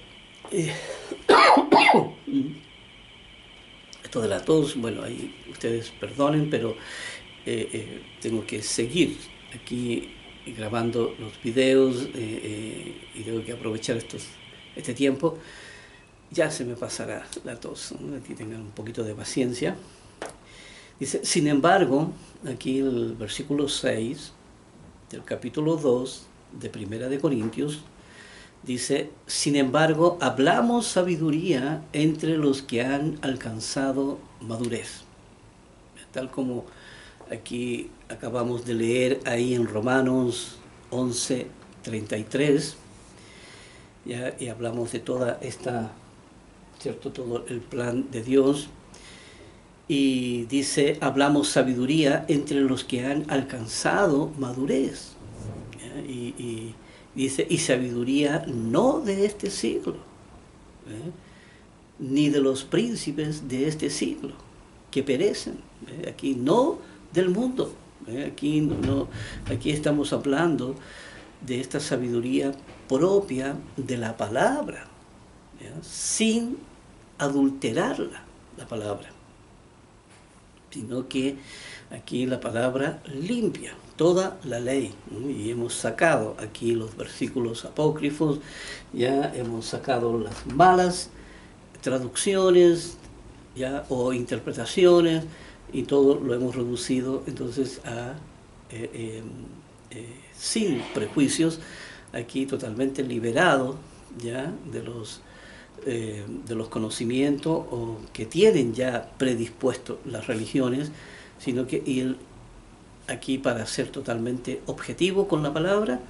esto de la tos, bueno, ahí ustedes perdonen, pero tengo que seguir aquí grabando los videos y tengo que aprovechar este tiempo. Ya se me pasará la tos, ¿no? Aquí tengan un poquito de paciencia. Dice, sin embargo, aquí el versículo 6 del capítulo 2 de Primera de Corintios, dice, sin embargo, hablamos sabiduría entre los que han alcanzado madurez. Tal como aquí acabamos de leer ahí en Romanos 11:33, ¿ya? Y hablamos de toda esta, ¿cierto? Todo el plan de Dios. Y dice, hablamos sabiduría entre los que han alcanzado madurez. Y dice, y sabiduría no de este siglo, ni de los príncipes de este siglo, que perecen. Aquí no del mundo. Aquí estamos hablando de esta sabiduría propia de la palabra, sin adulterarla, la palabra, sino que aquí la palabra limpia toda la ley, ¿no? Y hemos sacado aquí los versículos apócrifos, ya hemos sacado las malas traducciones, ya, o interpretaciones, y todo lo hemos reducido entonces a sin prejuicios, aquí totalmente liberado ya de los conocimientos o que tienen ya predispuestos las religiones, sino que ir aquí para ser totalmente objetivo con la palabra,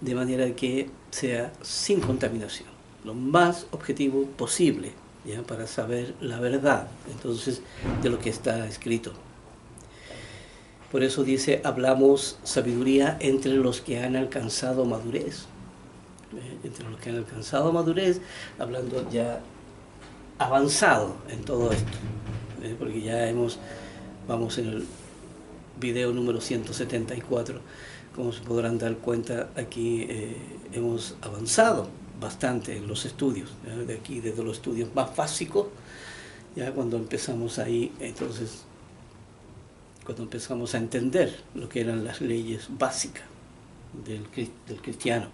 de manera que sea sin contaminación, lo más objetivo posible, ¿ya? Para saber la verdad entonces de lo que está escrito. Por eso dice, hablamos sabiduría entre los que han alcanzado madurez. Entre los que han alcanzado madurez, hablando ya avanzado en todo esto, porque ya vamos en el video número 174, como se podrán dar cuenta, aquí hemos avanzado bastante en los estudios, ¿ya? De aquí desde los estudios más básicos, ya cuando empezamos ahí, entonces, cuando empezamos a entender lo que eran las leyes básicas del cristiano,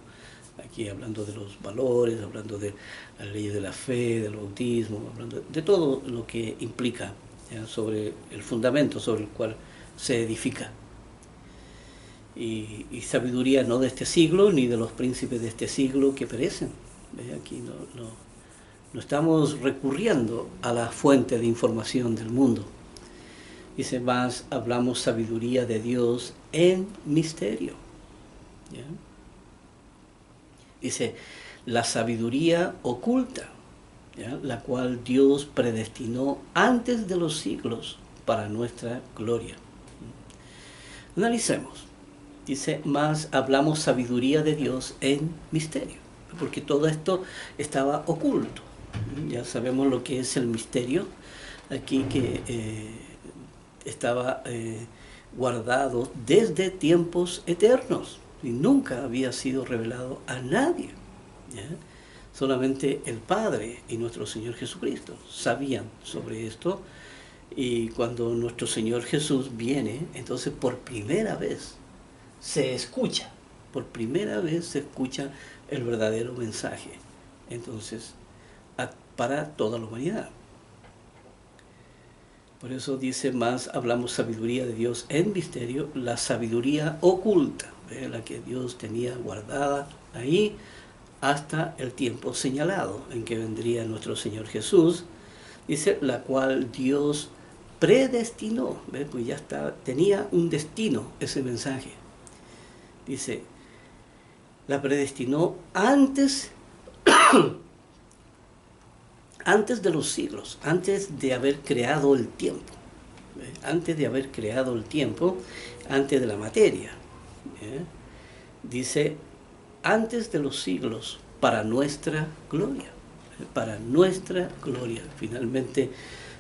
aquí hablando de los valores, hablando de las leyes de la fe, del bautismo, hablando de todo lo que implica, ¿ya? Sobre el fundamento sobre el cual se edifica. Y sabiduría no de este siglo, ni de los príncipes de este siglo que perecen. Aquí no estamos recurriendo a la fuente de información del mundo. Dice, más hablamos sabiduría de Dios en misterio, ¿ya? Dice, la sabiduría oculta, ¿ya? La cual Dios predestinó antes de los siglos para nuestra gloria. Analicemos. Dice, más hablamos sabiduría de Dios en misterio, porque todo esto estaba oculto. Ya sabemos lo que es el misterio, aquí que estaba guardado desde tiempos eternos y nunca había sido revelado a nadie, ¿ya? Solamente el Padre y nuestro Señor Jesucristo sabían sobre esto, y cuando nuestro Señor Jesús viene, entonces por primera vez por primera vez se escucha el verdadero mensaje, entonces, para toda la humanidad. Por eso dice, más hablamos sabiduría de Dios en misterio, la sabiduría oculta, la que Dios tenía guardada ahí hasta el tiempo señalado en que vendría nuestro Señor Jesús, dice, la cual Dios predestinó, ¿ves? Pues ya tenía un destino ese mensaje. Dice, la predestinó antes de los siglos, antes de haber creado el tiempo, ¿ves? Antes de haber creado el tiempo, antes de la materia. Dice, antes de los siglos, para nuestra gloria, para nuestra gloria. Finalmente,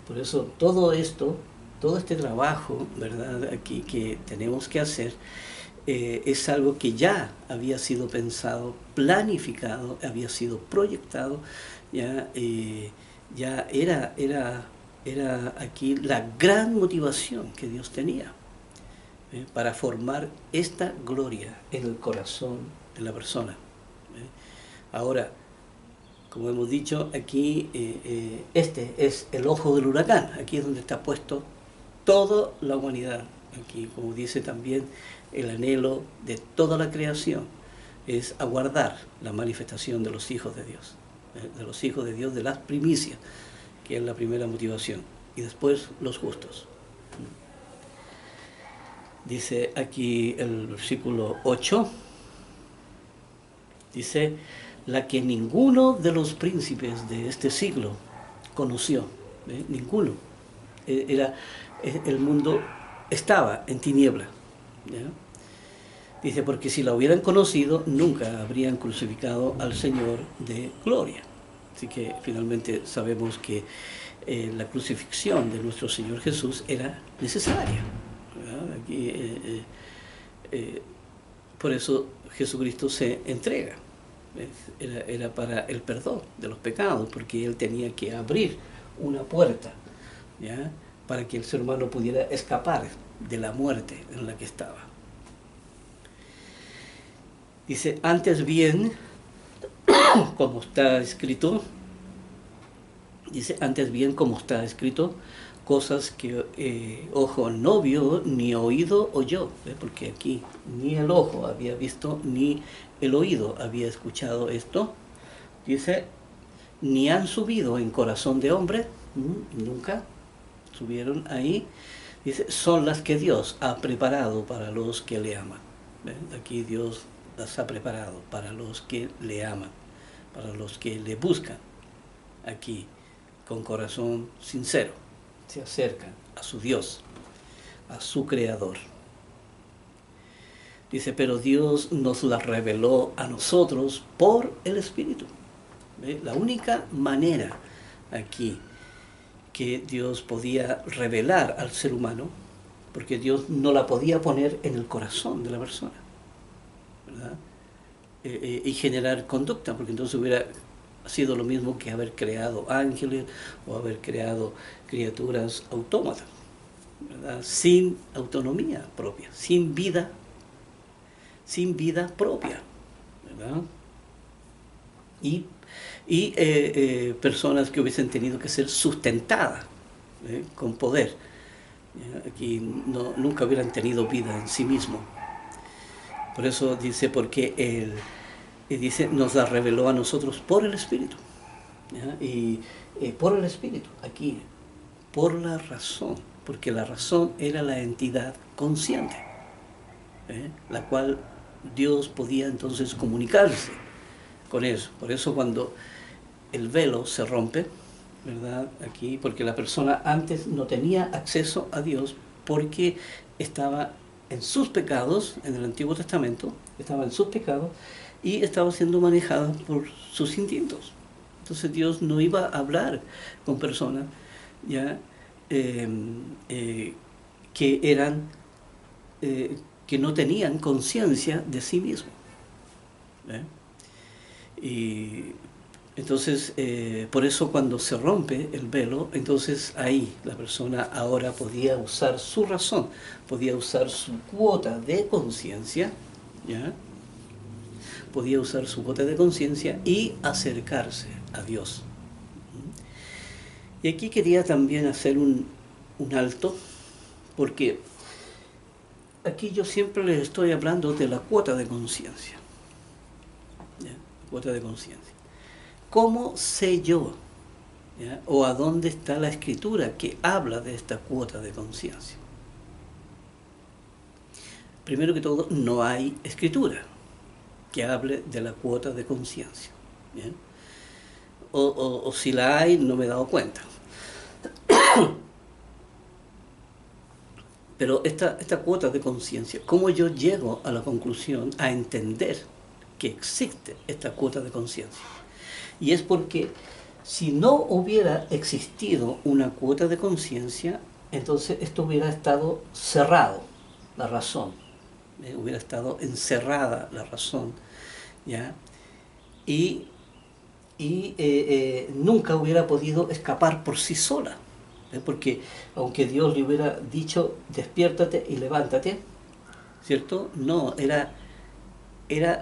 por eso todo esto, todo este trabajo, ¿verdad?, aquí que tenemos que hacer, es algo que ya había sido pensado, planificado, había sido proyectado, ya era aquí la gran motivación que Dios tenía para formar esta gloria en el corazón de la persona. Ahora, como hemos dicho, aquí este es el ojo del huracán, aquí es donde está puesto toda la humanidad. Aquí, como dice también, el anhelo de toda la creación es aguardar la manifestación de los hijos de Dios, de las primicias, que es la primera motivación, y después los justos. Dice aquí el versículo 8, dice, la que ninguno de los príncipes de este siglo conoció, ninguno. El mundo estaba en tiniebla. ¿Ya? Dice, porque si la hubieran conocido, nunca habrían crucificado al Señor de gloria. Así que finalmente sabemos que la crucifixión de nuestro Señor Jesús era necesaria. Aquí, por eso Jesucristo se entrega. Era para el perdón de los pecados, porque Él tenía que abrir una puerta, ¿ya?, para que el ser humano pudiera escapar de la muerte en la que estaba. Dice, antes bien, como está escrito, cosas que ojo no vio, ni oído oyó, porque aquí ni el ojo había visto, ni el oído había escuchado esto. Dice, ni han subido en corazón de hombre, nunca subieron ahí. Dice, son las que Dios ha preparado para los que le aman. Aquí Dios las ha preparado para los que le aman, para los que le buscan, aquí con corazón sincero, se acercan a su Dios, a su Creador. Dice, pero Dios nos las reveló a nosotros por el Espíritu. La única manera aquí que Dios podía revelar al ser humano, porque Dios no la podía poner en el corazón de la persona, ¿verdad? Y generar conducta, porque entonces hubiera sido lo mismo que haber creado ángeles o haber creado criaturas autómatas, ¿verdad?, sin autonomía propia, sin vida propia, ¿verdad? Y personas que hubiesen tenido que ser sustentadas con poder. Aquí nunca hubieran tenido vida en sí mismo. Por eso dice, porque Él dice, nos la reveló a nosotros por el Espíritu. ¿Ya? Y por el Espíritu, aquí, por la razón, porque la razón era la entidad consciente, la cual Dios podía entonces comunicarse con eso. Por eso cuando el velo se rompe, ¿verdad?, aquí, porque la persona antes no tenía acceso a Dios porque estaba en sus pecados, en el Antiguo Testamento, estaba en sus pecados y estaba siendo manejada por sus instintos. Entonces Dios no iba a hablar con personas ya que no tenían conciencia de sí mismos. Y entonces, por eso cuando se rompe el velo, entonces ahí la persona ahora podía usar su razón, podía usar su cuota de conciencia, ¿ya?, podía usar su cuota de conciencia y acercarse a Dios. Y aquí quería también hacer un alto, porque aquí yo siempre les estoy hablando de la cuota de conciencia. Cuota de conciencia. ¿Cómo sé yo? ¿Ya? ¿O a dónde está la escritura que habla de esta cuota de conciencia? Primero que todo, no hay escritura que hable de la cuota de conciencia. O si la hay, no me he dado cuenta. Pero esta cuota de conciencia, ¿cómo yo llego a la conclusión, a entender que existe esta cuota de conciencia? Y es porque si no hubiera existido una cuota de conciencia, entonces esto hubiera estado cerrado, la razón. Hubiera estado encerrada la razón, ¿ya? Y nunca hubiera podido escapar por sí sola. Porque aunque Dios le hubiera dicho despiértate y levántate, ¿cierto? No, era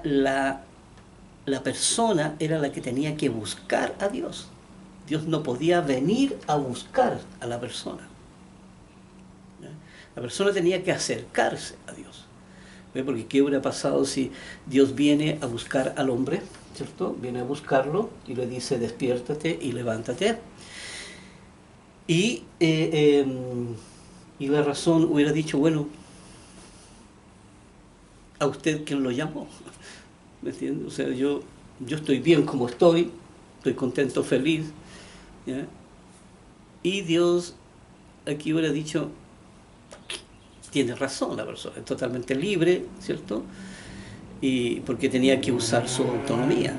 la persona era la que tenía que buscar a Dios. Dios no podía venir a buscar a la persona. La persona tenía que acercarse a Dios. Porque ¿qué hubiera pasado si Dios viene a buscar al hombre? ¿Cierto? Viene a buscarlo y le dice despiértate y levántate. Y la razón hubiera dicho, bueno, a usted quien lo llamó. ¿Me entiendes? O sea, yo estoy bien como estoy contento, feliz. ¿Ya? Y Dios aquí hubiera dicho, tiene razón la persona, es totalmente libre, ¿cierto? Y porque tenía que usar su autonomía.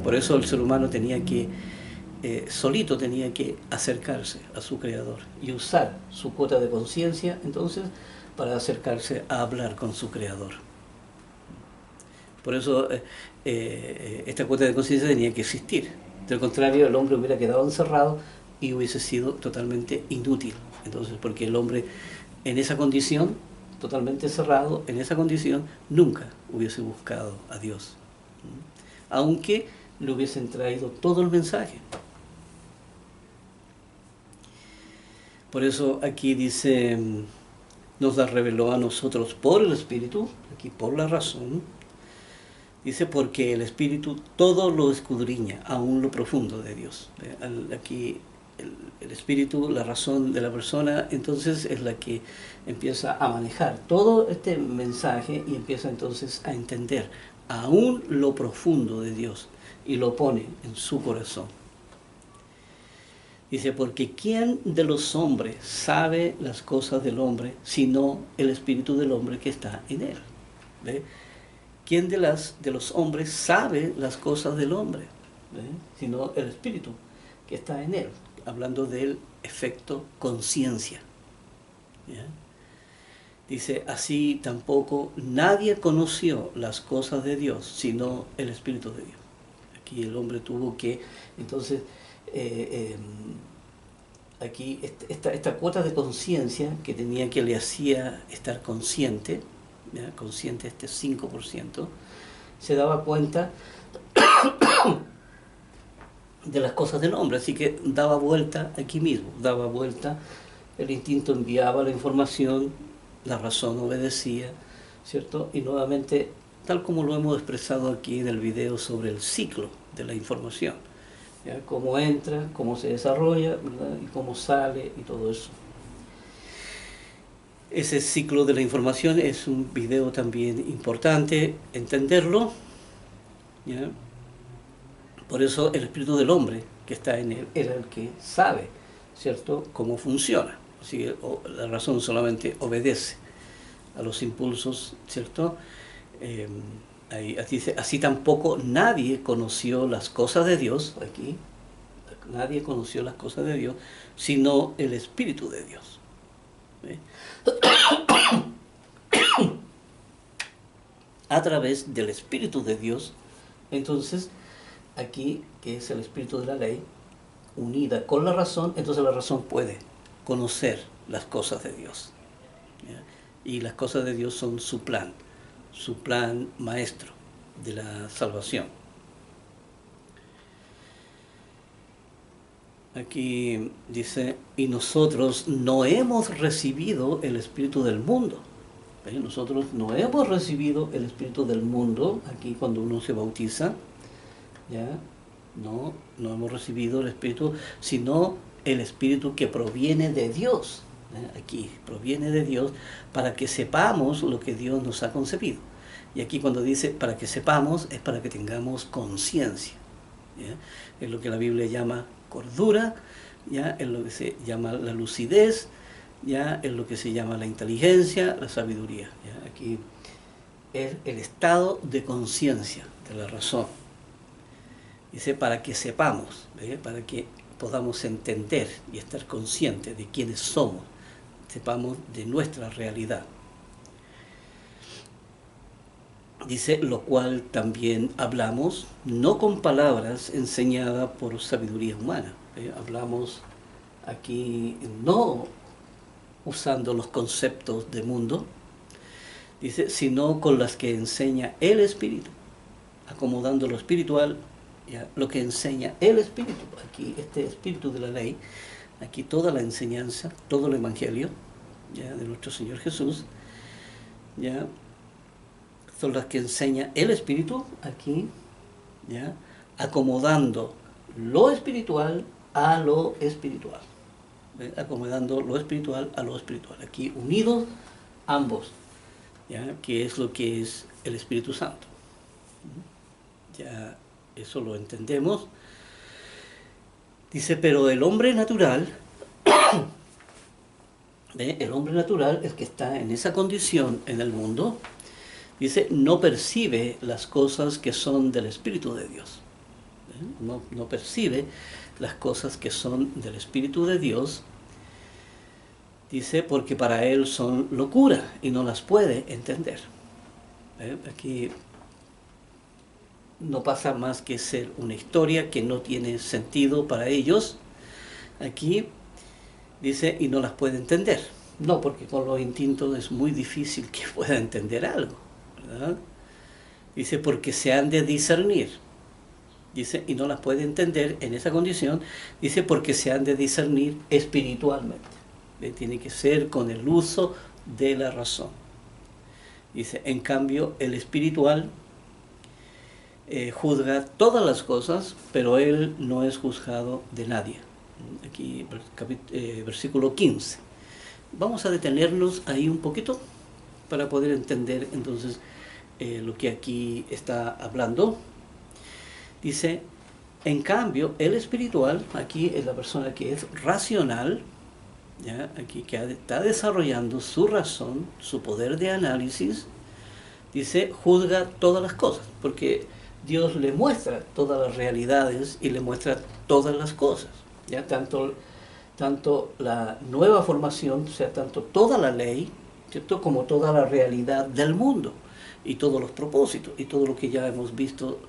Por eso el ser humano tenía que solito tenía que acercarse a su Creador y usar su cuota de conciencia entonces para acercarse a hablar con su Creador. Por eso esta cuota de conciencia tenía que existir. De lo contrario, el hombre hubiera quedado encerrado y hubiese sido totalmente inútil. Entonces, porque el hombre en esa condición, totalmente cerrado, en esa condición, nunca hubiese buscado a Dios. Aunque le hubiesen traído todo el mensaje. Por eso aquí dice, nos la reveló a nosotros por el Espíritu, aquí por la razón. Dice, porque el Espíritu todo lo escudriña, aún lo profundo de Dios. Aquí el Espíritu, la razón de la persona, entonces es la que empieza a manejar todo este mensaje y empieza entonces a entender aún lo profundo de Dios y lo pone en su corazón. Dice, porque ¿quién de los hombres sabe las cosas del hombre, sino el espíritu del hombre que está en él? ¿Ve? ¿Quién de los hombres sabe las cosas del hombre? ¿Ve? Sino el espíritu que está en él. Hablando del efecto conciencia. ¿Ya? Dice, así tampoco nadie conoció las cosas de Dios, sino el espíritu de Dios. Aquí el hombre tuvo que, entonces, aquí esta cuota de conciencia que tenía, que le hacía estar consciente, ¿ya? Consciente este 5%, se daba cuenta de las cosas del hombre, así que daba vuelta aquí mismo, daba vuelta, el instinto enviaba la información, la razón obedecía, ¿cierto? Y nuevamente, tal como lo hemos expresado aquí en el video sobre el ciclo de la información, ¿ya? Cómo entra, cómo se desarrolla, ¿verdad? Y cómo sale y todo eso. Ese ciclo de la información es un video también importante entenderlo, ¿ya? Por eso el espíritu del hombre que está en él era el que sabe, ¿cierto?, cómo funciona. Así que la razón solamente obedece a los impulsos, ¿cierto? Así tampoco nadie conoció las cosas de Dios, aquí, nadie conoció las cosas de Dios, sino el Espíritu de Dios. ¿Ve? A través del Espíritu de Dios, entonces, aquí, que es el Espíritu de la ley, unida con la razón, entonces la razón puede conocer las cosas de Dios. ¿Ya? Y las cosas de Dios son su plan maestro de la salvación. Aquí dice, y nosotros no hemos recibido el espíritu del mundo. Nosotros no hemos recibido el espíritu del mundo, aquí cuando uno se bautiza, ¿ya? No hemos recibido el Espíritu, sino el Espíritu que proviene de Dios. Aquí proviene de Dios para que sepamos lo que Dios nos ha concebido. Y aquí cuando dice para que sepamos, es para que tengamos conciencia. Es lo que la Biblia llama cordura, ¿ya? Es lo que se llama la lucidez, ¿ya? Es lo que se llama la inteligencia, la sabiduría. ¿Ya? Aquí es el estado de conciencia, de la razón. Dice para que sepamos, para que podamos entender y estar conscientes de quiénes somos, sepamos de nuestra realidad. Dice, lo cual también hablamos, no con palabras enseñadas por sabiduría humana. Hablamos aquí no usando los conceptos de mundo, dice, sino con las que enseña el Espíritu, acomodando lo espiritual, ¿ya? Lo que enseña el Espíritu, aquí este Espíritu de la ley, aquí toda la enseñanza, todo el Evangelio, ¿ya? De nuestro Señor Jesús, ¿ya? Son las que enseña el Espíritu aquí, ¿ya? Acomodando lo espiritual a lo espiritual. Acomodando lo espiritual a lo espiritual. Aquí unidos ambos, ¿ya? Que es lo que es el Espíritu Santo. Ya eso lo entendemos. Dice, pero el hombre natural, el hombre natural, el que está en esa condición en el mundo, dice, no percibe las cosas que son del Espíritu de Dios. No percibe las cosas que son del Espíritu de Dios. Dice, porque para él son locura y no las puede entender. Aquí no pasa más que ser una historia que no tiene sentido para ellos. Aquí dice, y no las puede entender. No, porque con los instintos es muy difícil que pueda entender algo, ¿verdad? Dice, porque se han de discernir. Dice, y no las puede entender en esa condición. Dice, porque se han de discernir espiritualmente. Tiene que ser con el uso de la razón. Dice, en cambio, el espiritual juzga todas las cosas, pero él no es juzgado de nadie. Aquí, versículo 15. Vamos a detenernos ahí un poquito para poder entender entonces lo que aquí está hablando. Dice, en cambio, el espiritual, aquí es la persona que es racional, ¿ya? Aquí que está desarrollando su razón, su poder de análisis, dice, juzga todas las cosas, porque Dios le muestra todas las realidades y le muestra todas las cosas, ¿ya? Tanto la nueva formación, o sea, tanto toda la ley, ¿cierto? Como toda la realidad del mundo y todos los propósitos y todo lo que ya hemos visto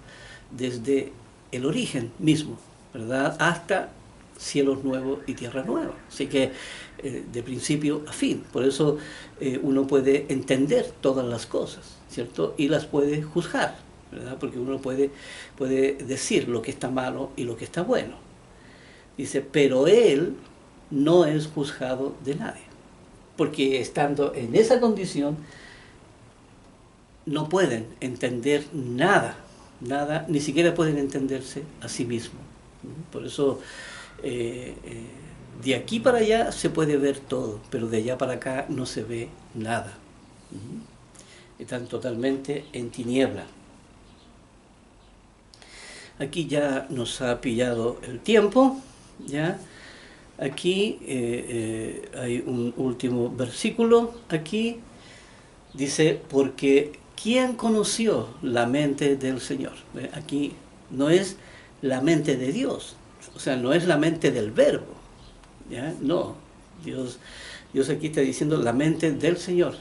desde el origen mismo, ¿verdad? Hasta cielos nuevos y tierra nueva. Así que de principio a fin. Por eso uno puede entender todas las cosas, ¿cierto? Y las puede juzgar, ¿verdad? Porque uno puede decir lo que está malo y lo que está bueno. Dice, pero él no es juzgado de nadie. Porque estando en esa condición, no pueden entender nada, ni siquiera pueden entenderse a sí mismos. Por eso, de aquí para allá se puede ver todo, pero de allá para acá no se ve nada. Están totalmente en tiniebla. Aquí ya nos ha pillado el tiempo, ¿ya? Aquí hay un último versículo, aquí dice, porque ¿quién conoció la mente del Señor? Aquí no es la mente de Dios, o sea, no es la mente del Verbo, ¿ya? No, Dios aquí está diciendo la mente del Señor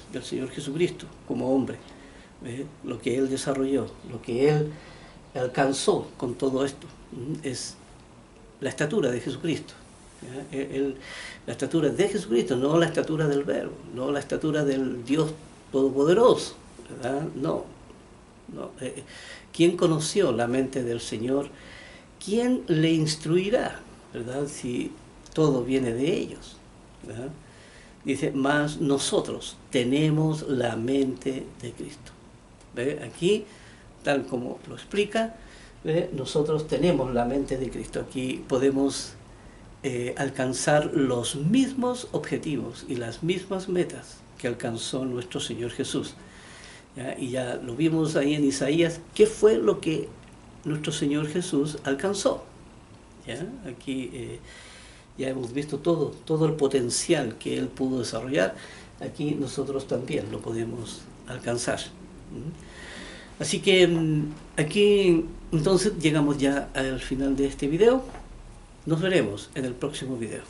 Jesucristo, como hombre, lo que Él desarrolló, lo que Él alcanzó con todo esto, es la estatura de Jesucristo. La estatura de Jesucristo, no la estatura del Verbo, no la estatura del Dios Todopoderoso, ¿verdad? No. ¿Quién conoció la mente del Señor? ¿Quién le instruirá? ¿Verdad? Si todo viene de ellos, ¿verdad? Dice, mas nosotros tenemos la mente de Cristo. ¿Ve? Aquí, tal como lo explica, nosotros tenemos la mente de Cristo. Aquí podemos alcanzar los mismos objetivos y las mismas metas que alcanzó nuestro Señor Jesús. ¿Ya? Y ya lo vimos ahí en Isaías, ¿qué fue lo que nuestro Señor Jesús alcanzó? ¿Ya? Aquí ya hemos visto todo el potencial que Él pudo desarrollar. Aquí nosotros también lo podemos alcanzar. Así que aquí entonces llegamos ya al final de este video. Nos veremos en el próximo video.